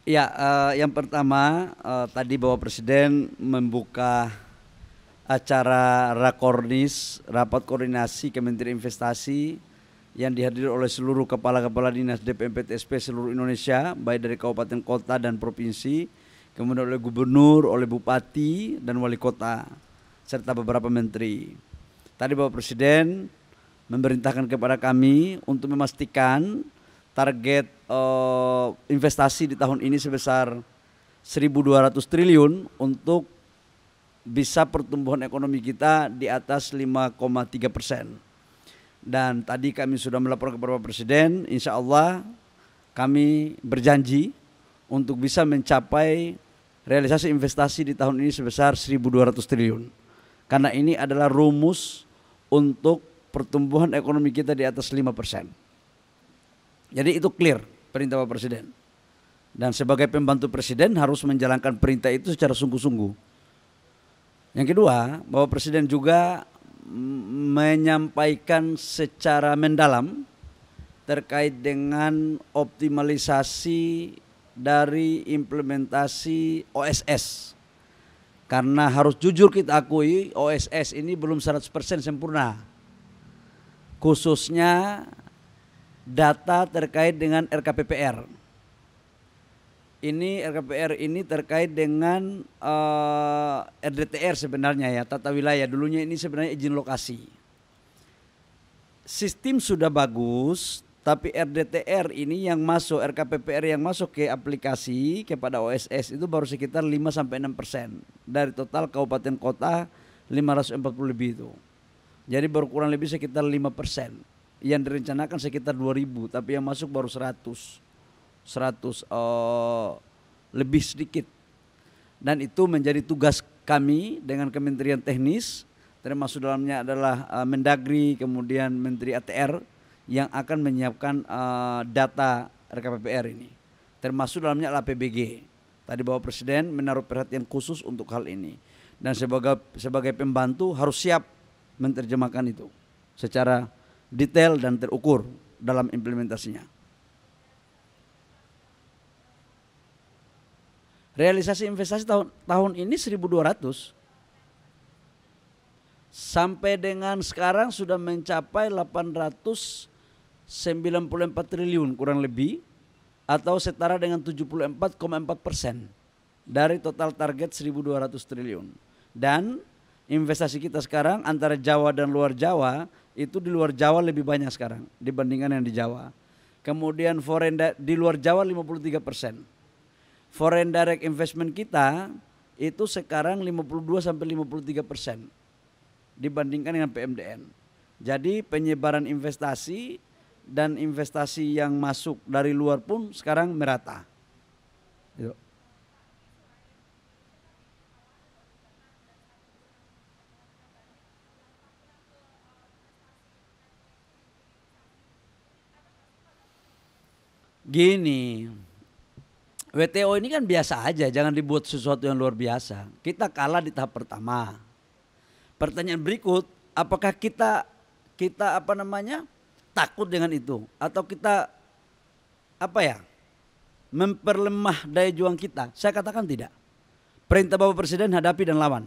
Ya, yang pertama tadi Bapak Presiden membuka acara Rakornis, rapat koordinasi Kementerian Investasi yang dihadiri oleh seluruh kepala-kepala dinas DPMPTSP seluruh Indonesia, baik dari kabupaten kota dan provinsi, kemudian oleh gubernur, oleh bupati dan wali kota, serta beberapa menteri. Tadi Bapak Presiden memerintahkan kepada kami untuk memastikan target investasi di tahun ini sebesar 1.200 triliun untuk bisa pertumbuhan ekonomi kita di atas 5,3%. Dan tadi kami sudah melaporkan kepada Bapak Presiden, insya Allah kami berjanji untuk bisa mencapai realisasi investasi di tahun ini sebesar 1.200 triliun. Karena ini adalah rumus untuk pertumbuhan ekonomi kita di atas 5%. Jadi itu clear perintah Bapak Presiden. Dan sebagai pembantu Presiden harus menjalankan perintah itu secara sungguh-sungguh. Yang kedua, Bapak Presiden juga menyampaikan secara mendalam terkait dengan optimalisasi dari implementasi OSS. Karena harus jujur kita akui OSS ini belum 100% sempurna. Khususnya data terkait dengan RKPPR. Ini RKPR ini terkait dengan RDTR sebenarnya ya, tata wilayah. Dulunya ini sebenarnya izin lokasi. Sistem sudah bagus, tapi RDTR ini yang masuk, RKPPR yang masuk ke aplikasi kepada OSS itu baru sekitar 5-6% dari total kabupaten kota 540 lebih itu. Jadi baru kurang lebih sekitar 5%. Yang direncanakan sekitar 2.000, tapi yang masuk baru 100 lebih sedikit. Dan itu menjadi tugas kami dengan Kementerian Teknis, termasuk dalamnya adalah Mendagri, kemudian Menteri ATR yang akan menyiapkan data RKPPR ini, termasuk dalamnya APBG. Tadi Bapak Presiden menaruh perhatian khusus untuk hal ini, dan sebagai pembantu harus siap menerjemahkan itu secara detail dan terukur dalam implementasinya. Realisasi investasi tahun ini 1.200. Sampai dengan sekarang sudah mencapai 894 triliun kurang lebih, atau setara dengan 74,4% dari total target 1.200 triliun. Dan investasi kita sekarang antara Jawa dan luar Jawa, itu di luar Jawa lebih banyak sekarang dibandingkan yang di Jawa. Kemudian di luar Jawa 53%. Foreign direct investment kita itu sekarang 52-53% dibandingkan dengan PMDN. Jadi penyebaran investasi dan investasi yang masuk dari luar pun sekarang merata. Yuk. Gini, WTO ini kan biasa aja, jangan dibuat sesuatu yang luar biasa. Kita kalah di tahap pertama. Pertanyaan berikut, apakah kita takut dengan itu, atau kita memperlemah daya juang kita? Saya katakan tidak. Perintah Bapak Presiden hadapi dan lawan.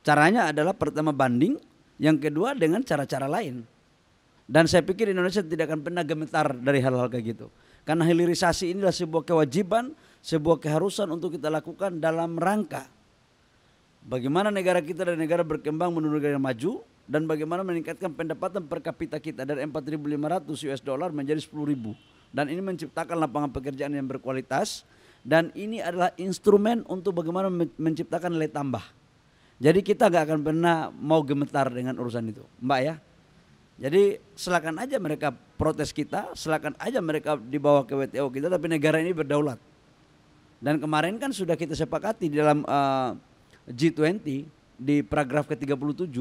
Caranya adalah pertama banding, yang kedua dengan cara-cara lain. Dan saya pikir Indonesia tidak akan pernah gemetar dari hal-hal kayak gitu. Karena hilirisasi inilah sebuah kewajiban, sebuah keharusan untuk kita lakukan dalam rangka bagaimana negara kita dan negara berkembang menuju negara maju, dan bagaimana meningkatkan pendapatan per kapita kita dari 4.500 US dollar menjadi 10.000. Dan ini menciptakan lapangan pekerjaan yang berkualitas, dan ini adalah instrumen untuk bagaimana menciptakan nilai tambah. Jadi kita gak akan pernah mau gemetar dengan urusan itu, Mbak ya. Jadi silakan aja mereka protes kita, silakan aja mereka dibawa ke WTO kita, tapi negara ini berdaulat. Dan kemarin kan sudah kita sepakati di dalam G20 di paragraf ke-37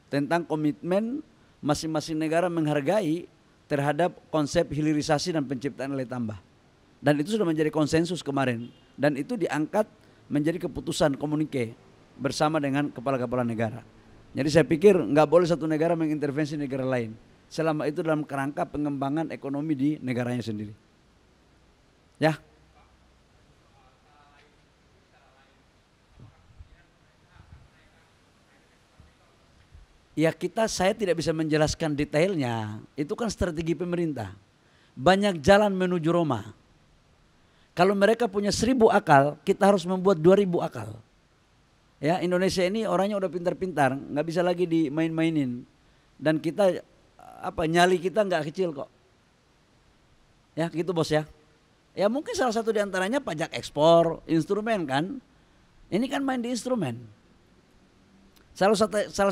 tentang komitmen masing-masing negara menghargai terhadap konsep hilirisasi dan penciptaan nilai tambah. Dan itu sudah menjadi konsensus kemarin, dan itu diangkat menjadi keputusan komunike bersama dengan kepala-kepala negara. Jadi saya pikir nggak boleh satu negara mengintervensi negara lain, selama itu dalam kerangka pengembangan ekonomi di negaranya sendiri. Ya. Ya saya tidak bisa menjelaskan detailnya. Itu kan strategi pemerintah. Banyak jalan menuju Roma. Kalau mereka punya 1000 akal, kita harus membuat 2000 akal. Ya, Indonesia ini orangnya udah pintar-pintar, nggak bisa lagi dimain-mainin. Dan kita nyali kita nggak kecil kok. Ya, gitu bos ya. Ya mungkin salah satu diantaranya pajak ekspor, instrumen kan. Ini kan main di instrumen. Salah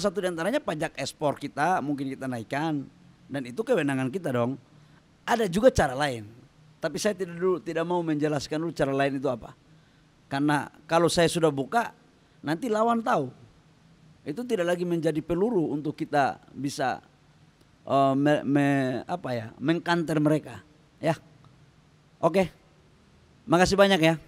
satu diantaranya pajak ekspor kita mungkin kita naikkan. Dan itu kewenangan kita dong. Ada juga cara lain. Tapi saya tidak mau menjelaskan dulu cara lain itu apa. Karena kalau saya sudah buka, nanti lawan tahu. Itu tidak lagi menjadi peluru untuk kita bisa mengkanter mereka. Ya, oke. Makasih banyak ya.